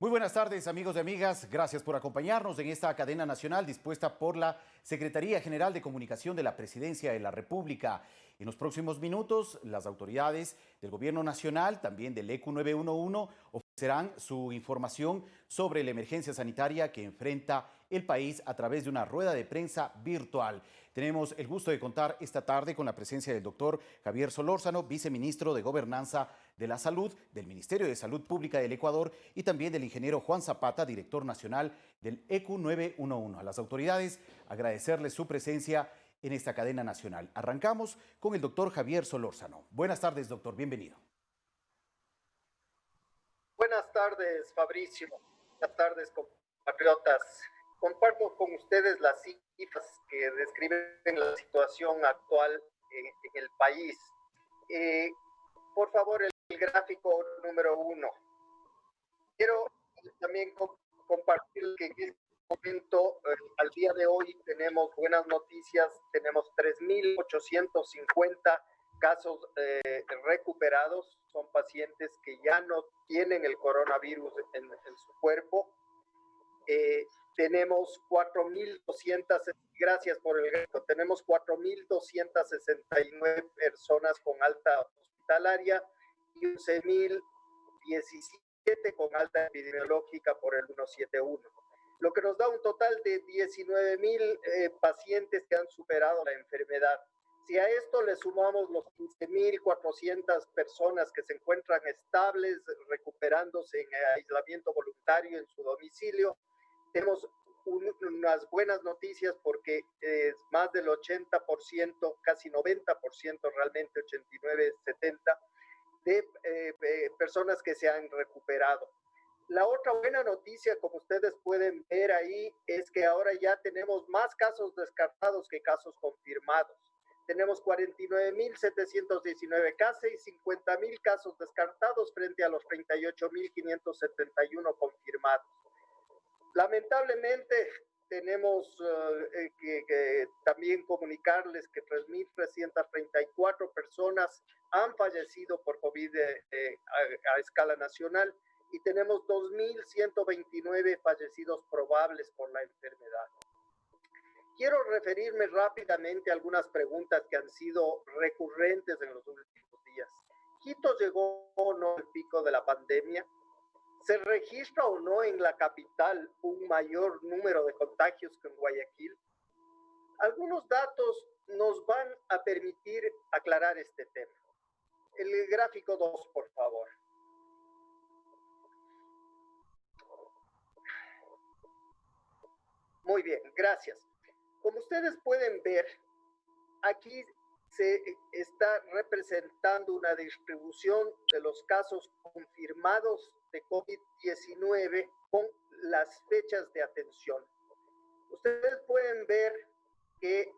Muy buenas tardes, amigos y amigas. Gracias por acompañarnos en esta cadena nacional dispuesta por la Secretaría General de Comunicación de la Presidencia de la República. En los próximos minutos, las autoridades del Gobierno Nacional, también del ECU 911, ofrecerán su información sobre la emergencia sanitaria que enfrenta el país a través de una rueda de prensa virtual. Tenemos el gusto de contar esta tarde con la presencia del doctor Javier Solórzano, viceministro de Gobernanza de la Salud del Ministerio de Salud Pública del Ecuador, y también del ingeniero Juan Zapata, director nacional del ECU 911. A las autoridades, agradecerles su presencia en esta cadena nacional. Arrancamos con el doctor Javier Solórzano. Buenas tardes, doctor. Bienvenido. Buenas tardes, Fabricio. Buenas tardes, compatriotas. Comparto con ustedes las cifras que describen la situación actual en el país. Por favor, el gráfico número 1. Quiero también compartir que en este momento, al día de hoy, tenemos buenas noticias. Tenemos 3.850 casos recuperados. Son pacientes que ya no tienen el coronavirus en su cuerpo. Tenemos 4.200, gracias por el gasto, tenemos 4.269 personas con alta hospitalaria y 11.017 con alta epidemiológica por el 171, lo que nos da un total de 19.000 pacientes que han superado la enfermedad. Si a esto le sumamos los 15.400 personas que se encuentran estables, recuperándose en aislamiento voluntario en su domicilio, tenemos unas buenas noticias porque es más del 80%, casi 90%, realmente 89, 70, de personas que se han recuperado. La otra buena noticia, como ustedes pueden ver ahí, es que ahora ya tenemos más casos descartados que casos confirmados. Tenemos 49.719 casos y 50.000 casos descartados frente a los 38.571 confirmados. Lamentablemente, tenemos que también comunicarles que 3.334 personas han fallecido por COVID a escala nacional y tenemos 2.129 fallecidos probables por la enfermedad. Quiero referirme rápidamente a algunas preguntas que han sido recurrentes en los últimos días. ¿Quito llegó o no al pico de la pandemia? ¿Se registra o no en la capital un mayor número de contagios que en Guayaquil? Algunos datos nos van a permitir aclarar este tema. El gráfico 2, por favor. Muy bien, gracias. Como ustedes pueden ver, aquí se está representando una distribución de los casos confirmados de COVID-19 con las fechas de atención. Ustedes pueden ver que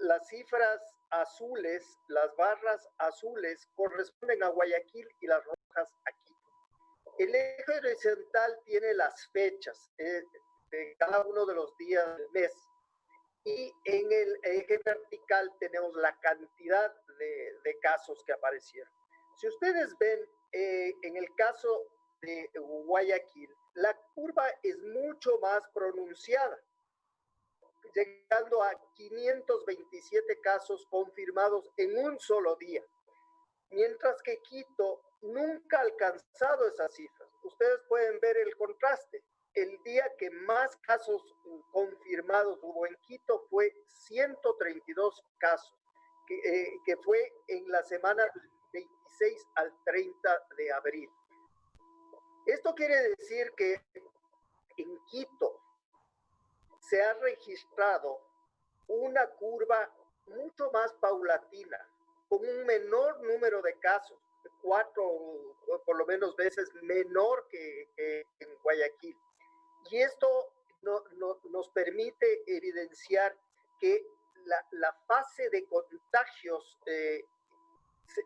las cifras azules, las barras azules, corresponden a Guayaquil y las rojas a Quito. El eje horizontal tiene las fechas de cada uno de los días del mes. Y en el eje vertical tenemos la cantidad de casos que aparecieron. Si ustedes ven, en el caso de Guayaquil, la curva es mucho más pronunciada, llegando a 527 casos confirmados en un solo día, mientras que Quito nunca ha alcanzado esas cifras. Ustedes pueden ver el contraste. El día que más casos confirmados hubo en Quito fue 132 casos, que fue en la semana del 26 al 30 de abril. Esto quiere decir que en Quito se ha registrado una curva mucho más paulatina, con un menor número de casos, 4 o por lo menos veces menor que en Guayaquil. Y esto nos permite evidenciar que la fase de contagios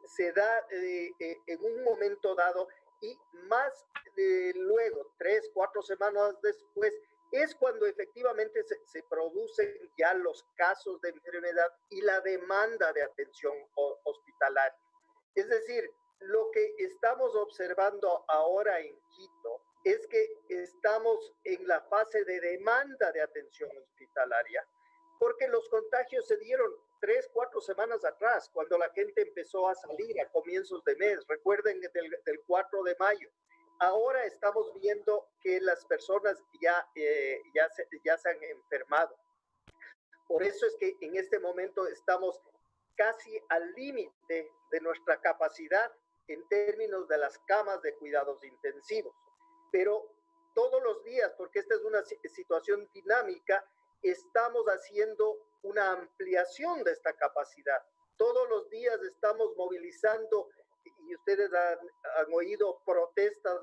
se da en un momento dado y más luego, 3, 4 semanas después, es cuando efectivamente se producen ya los casos de enfermedad y la demanda de atención hospitalaria. Es decir, lo que estamos observando ahora en Quito es que estamos en la fase de demanda de atención hospitalaria, porque los contagios se dieron 3, 4 semanas atrás, cuando la gente empezó a salir a comienzos de mes. Recuerden del 4 de mayo. Ahora estamos viendo que las personas ya se han enfermado. Por eso es que en este momento estamos casi al límite de nuestra capacidad en términos de las camas de cuidados intensivos. Pero todos los días, porque esta es una situación dinámica, estamos haciendo una ampliación de esta capacidad. Todos los días estamos movilizando, y ustedes han oído protestas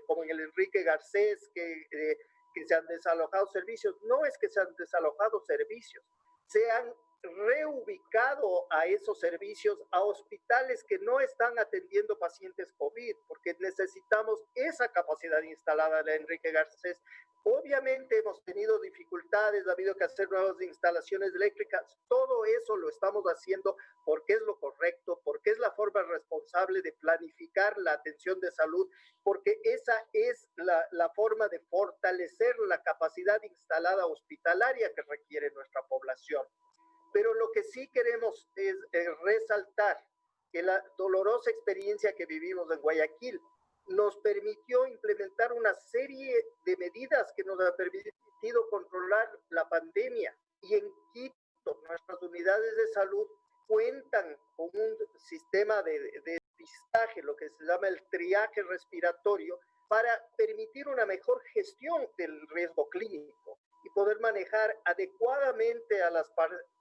como en el Enrique Garcés, que se han desalojado servicios. No es que se han desalojado servicios, se han reubicado a esos servicios a hospitales que no están atendiendo pacientes COVID, porque necesitamos esa capacidad instalada de Enrique Garcés. Obviamente hemos tenido dificultades, ha habido que hacer nuevas instalaciones eléctricas, todo eso lo estamos haciendo porque es lo correcto, porque es la forma responsable de planificar la atención de salud, porque esa es la forma de fortalecer la capacidad instalada hospitalaria que requiere nuestra población. Pero lo que sí queremos es resaltar que la dolorosa experiencia que vivimos en Guayaquil nos permitió implementar una serie de medidas que nos han permitido controlar la pandemia. Y en Quito, nuestras unidades de salud cuentan con un sistema de despistaje, lo que se llama el triaje respiratorio, para permitir una mejor gestión del riesgo clínico y poder manejar adecuadamente a las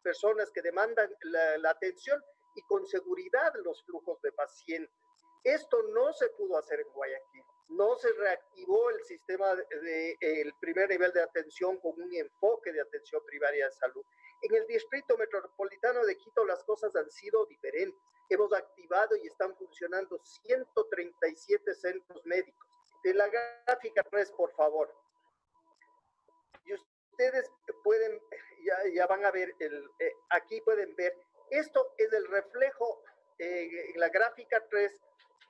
personas que demandan la atención y con seguridad los flujos de pacientes. Esto no se pudo hacer en Guayaquil. No se reactivó el sistema el primer nivel de atención con un enfoque de atención primaria de salud. En el Distrito Metropolitano de Quito las cosas han sido diferentes. Hemos activado y están funcionando 137 centros médicos. De la gráfica 3, por favor. Y ustedes pueden, ya van a ver, aquí pueden ver, esto es el reflejo en la gráfica 3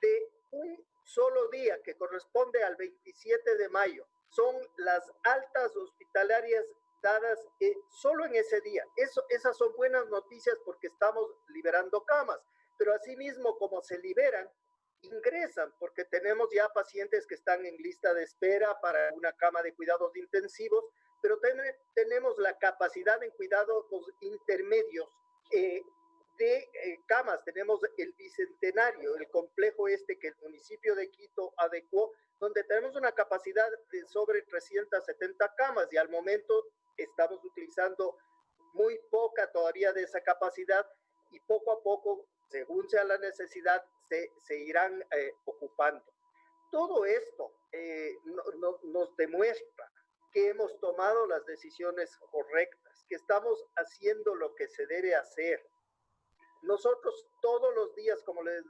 de un solo día que corresponde al 27 de mayo. Son las altas hospitalarias dadas solo en ese día. Esas son buenas noticias porque estamos liberando camas, pero asimismo como se liberan, ingresan, porque tenemos ya pacientes que están en lista de espera para una cama de cuidados intensivos, pero tenemos la capacidad en cuidados intermedios de camas. Tenemos el Bicentenario, el complejo que el municipio de Quito adecuó, donde tenemos una capacidad de sobre 370 camas y al momento estamos utilizando muy poca todavía de esa capacidad y poco a poco, según sea la necesidad, se irán ocupando. Todo esto nos demuestra que hemos tomado las decisiones correctas, que estamos haciendo lo que se debe hacer. Nosotros todos los días, como les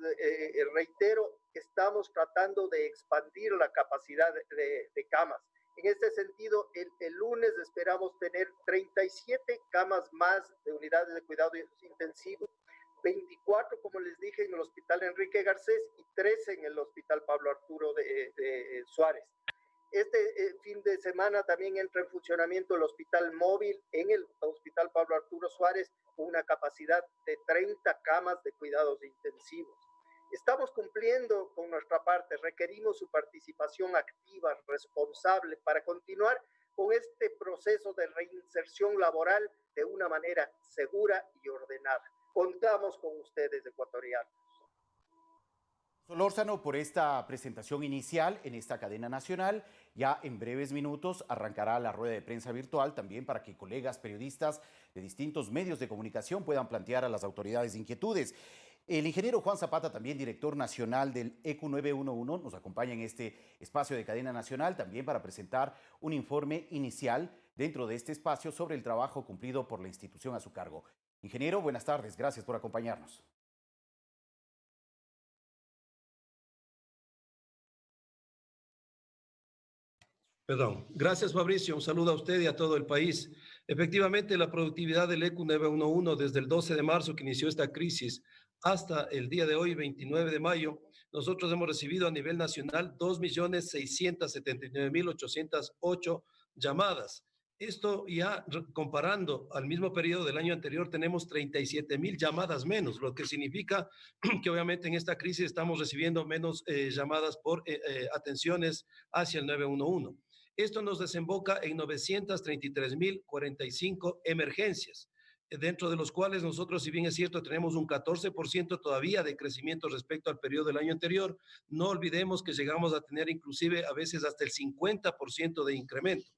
reitero, estamos tratando de expandir la capacidad de camas. En este sentido, el lunes esperamos tener 37 camas más de unidades de cuidados intensivos, 24, como les dije, en el Hospital Enrique Garcés y 13 en el Hospital Pablo Arturo de Suárez. Este fin de semana también entra en funcionamiento el hospital móvil en el Hospital Pablo Arturo Suárez con una capacidad de 30 camas de cuidados intensivos. Estamos cumpliendo con nuestra parte, requerimos su participación activa, responsable, para continuar con este proceso de reinserción laboral de una manera segura y ordenada. Contamos con ustedes, ecuatorianos. Solórzano, por esta presentación inicial en esta cadena nacional. Ya en breves minutos arrancará la rueda de prensa virtual también para que colegas periodistas de distintos medios de comunicación puedan plantear a las autoridades inquietudes. El ingeniero Juan Zapata, también director nacional del ECU 911, nos acompaña en este espacio de cadena nacional también para presentar un informe inicial dentro de este espacio sobre el trabajo cumplido por la institución a su cargo. Ingeniero, buenas tardes, gracias por acompañarnos. Perdón. Gracias, Fabricio. Un saludo a usted y a todo el país. Efectivamente, la productividad del ECU 911 desde el 12 de marzo que inició esta crisis hasta el día de hoy, 29 de mayo, nosotros hemos recibido a nivel nacional 2.679.808 llamadas. Esto ya comparando al mismo periodo del año anterior tenemos 37.000 llamadas menos, lo que significa que obviamente en esta crisis estamos recibiendo menos llamadas por atenciones hacia el 911. Esto nos desemboca en 933.045 emergencias, dentro de los cuales nosotros, si bien es cierto, tenemos un 14% todavía de crecimiento respecto al periodo del año anterior, no olvidemos que llegamos a tener inclusive a veces hasta el 50% de incremento.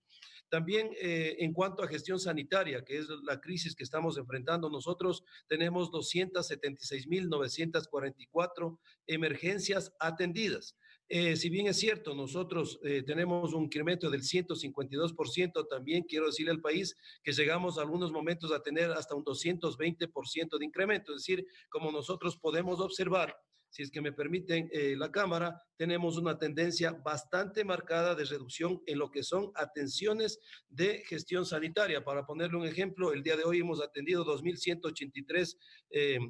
También en cuanto a gestión sanitaria, que es la crisis que estamos enfrentando, nosotros tenemos 276.944 emergencias atendidas. Si bien es cierto, nosotros tenemos un incremento del 152%, también quiero decirle al país que llegamos a algunos momentos a tener hasta un 220% de incremento. Es decir, como nosotros podemos observar, si es que me permiten la cámara, tenemos una tendencia bastante marcada de reducción en lo que son atenciones de gestión sanitaria. Para ponerle un ejemplo, el día de hoy hemos atendido 2.183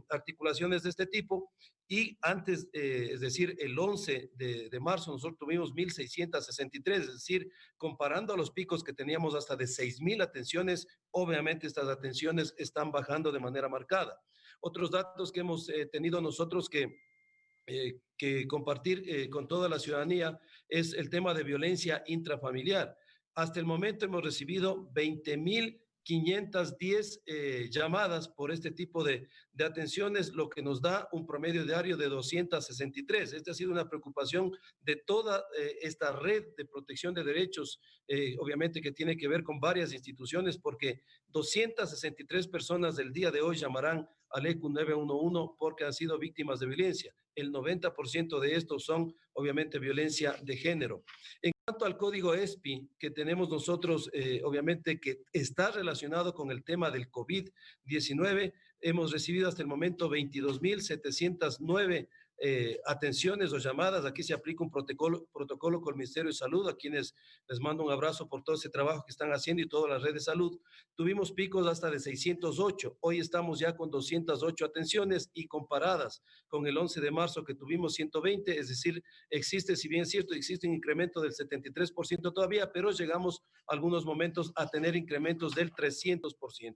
articulaciones de este tipo y antes, es decir, el 11 de marzo nosotros tuvimos 1.663, es decir, comparando a los picos que teníamos hasta de 6.000 atenciones, obviamente estas atenciones están bajando de manera marcada. Otros datos que hemos tenido nosotros que compartir con toda la ciudadanía es el tema de violencia intrafamiliar. Hasta el momento hemos recibido 20.510 llamadas por este tipo de atenciones, lo que nos da un promedio diario de 263. Esta ha sido una preocupación de toda esta red de protección de derechos, obviamente que tiene que ver con varias instituciones, porque 263 personas del día de hoy llamarán al ECU 911 porque han sido víctimas de violencia. El 90% de estos son, obviamente, violencia de género. En cuanto al código ESPI que tenemos nosotros, obviamente que está relacionado con el tema del COVID-19, hemos recibido hasta el momento 22.709 atenciones o llamadas. Aquí se aplica un protocolo con el Ministerio de Salud, a quienes les mando un abrazo por todo ese trabajo que están haciendo y toda la red de salud. Tuvimos picos hasta de 608, hoy estamos ya con 208 atenciones y comparadas con el 11 de marzo que tuvimos 120, es decir, existe, si bien es cierto, existe un incremento del 73% todavía, pero llegamos a algunos momentos a tener incrementos del 300%.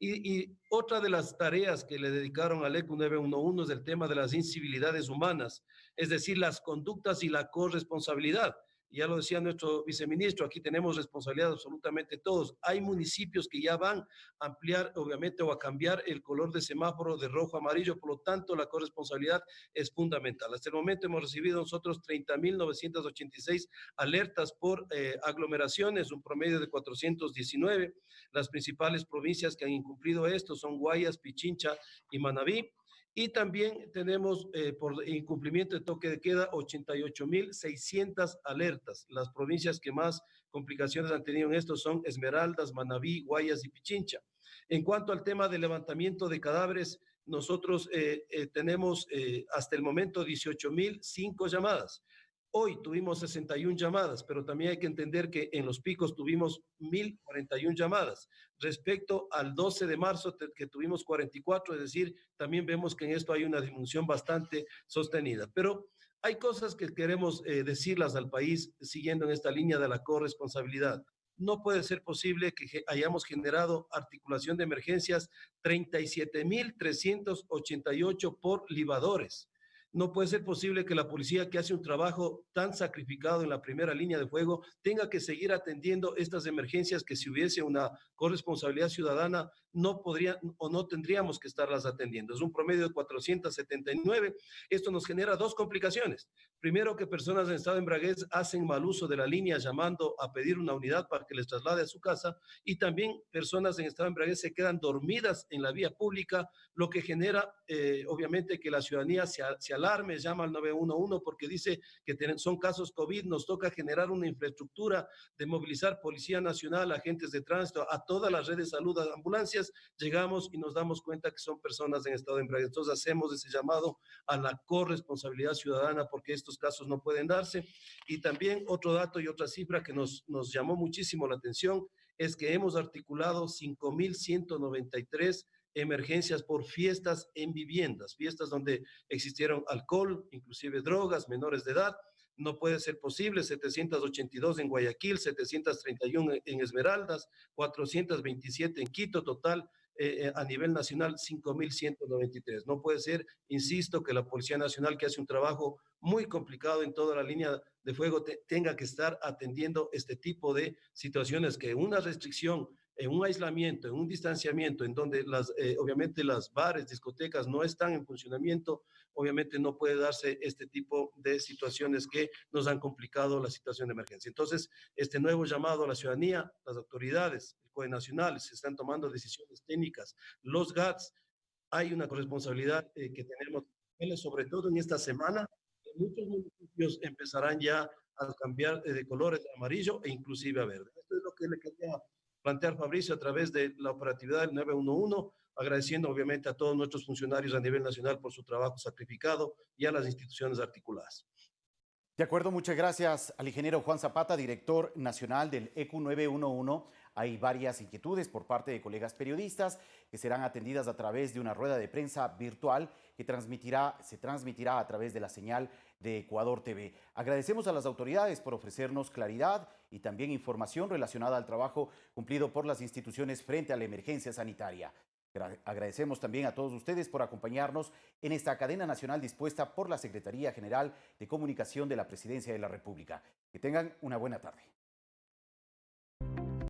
Y otra de las tareas que le dedicaron al ECU 911 es el tema de las incivilidades humanas, es decir, las conductas y la corresponsabilidad. Ya lo decía nuestro viceministro, aquí tenemos responsabilidad absolutamente todos. Hay municipios que ya van a ampliar, obviamente, o a cambiar el color de semáforo de rojo a amarillo, por lo tanto, la corresponsabilidad es fundamental. Hasta el momento hemos recibido nosotros 30.986 alertas por aglomeraciones, un promedio de 419. Las principales provincias que han incumplido esto son Guayas, Pichincha y Manabí. Y también tenemos por incumplimiento de toque de queda 88.600 alertas. Las provincias que más complicaciones han tenido en esto son Esmeraldas, Manabí, Guayas y Pichincha. En cuanto al tema de levantamiento de cadáveres, nosotros tenemos hasta el momento 18.005 llamadas. Hoy tuvimos 61 llamadas, pero también hay que entender que en los picos tuvimos 1.041 llamadas. Respecto al 12 de marzo, que tuvimos 44, es decir, también vemos que en esto hay una disminución bastante sostenida. Pero hay cosas que queremos decirlas al país siguiendo en esta línea de la corresponsabilidad. No puede ser posible que hayamos generado articulación de emergencias 37.388 por libadores. No puede ser posible que la policía, que hace un trabajo tan sacrificado en la primera línea de fuego, tenga que seguir atendiendo estas emergencias que si hubiese una corresponsabilidad ciudadana no podrían o no tendríamos que estarlas atendiendo. Es un promedio de 479. Esto nos genera dos complicaciones. Primero, que personas en estado de embriaguez hacen mal uso de la línea llamando a pedir una unidad para que les traslade a su casa, y también personas en estado de embriaguez se quedan dormidas en la vía pública, lo que genera obviamente que la ciudadanía se alarme, llama al 911 porque dice que son casos COVID. Nos toca generar una infraestructura de movilizar Policía Nacional, agentes de tránsito, a toda la red de salud, a ambulancias. Llegamos y nos damos cuenta que son personas en estado de embriaguez. Entonces hacemos ese llamado a la corresponsabilidad ciudadana porque estos casos no pueden darse. Y también otro dato y otra cifra que nos llamó muchísimo la atención es que hemos articulado 5.193 emergencias por fiestas en viviendas, fiestas donde existieron alcohol, inclusive drogas, menores de edad. No puede ser posible, 782 en Guayaquil, 731 en Esmeraldas, 427 en Quito, total a nivel nacional 5.193. No puede ser, insisto, que la Policía Nacional, que hace un trabajo muy complicado en toda la línea de fuego, tenga que estar atendiendo este tipo de situaciones que una restricción, en un aislamiento, en un distanciamiento, en donde obviamente las bares, discotecas no están en funcionamiento, obviamente no puede darse este tipo de situaciones que nos han complicado la situación de emergencia. Entonces, este nuevo llamado a la ciudadanía, las autoridades, el COE nacional, se están tomando decisiones técnicas, los GATS, hay una corresponsabilidad que tenemos, sobre todo en esta semana, muchos municipios empezarán ya a cambiar de colores de amarillo e inclusive a verde. Esto es lo que le quería plantear Fabricio a través de la operatividad del 911, agradeciendo obviamente a todos nuestros funcionarios a nivel nacional por su trabajo sacrificado y a las instituciones articuladas. De acuerdo, muchas gracias al ingeniero Juan Zapata, director nacional del ECU 911. Hay varias inquietudes por parte de colegas periodistas que serán atendidas a través de una rueda de prensa virtual que se transmitirá a través de la señal de Ecuador TV. Agradecemos a las autoridades por ofrecernos claridad y también información relacionada al trabajo cumplido por las instituciones frente a la emergencia sanitaria. Agradecemos también a todos ustedes por acompañarnos en esta cadena nacional dispuesta por la Secretaría General de Comunicación de la Presidencia de la República. Que tengan una buena tarde.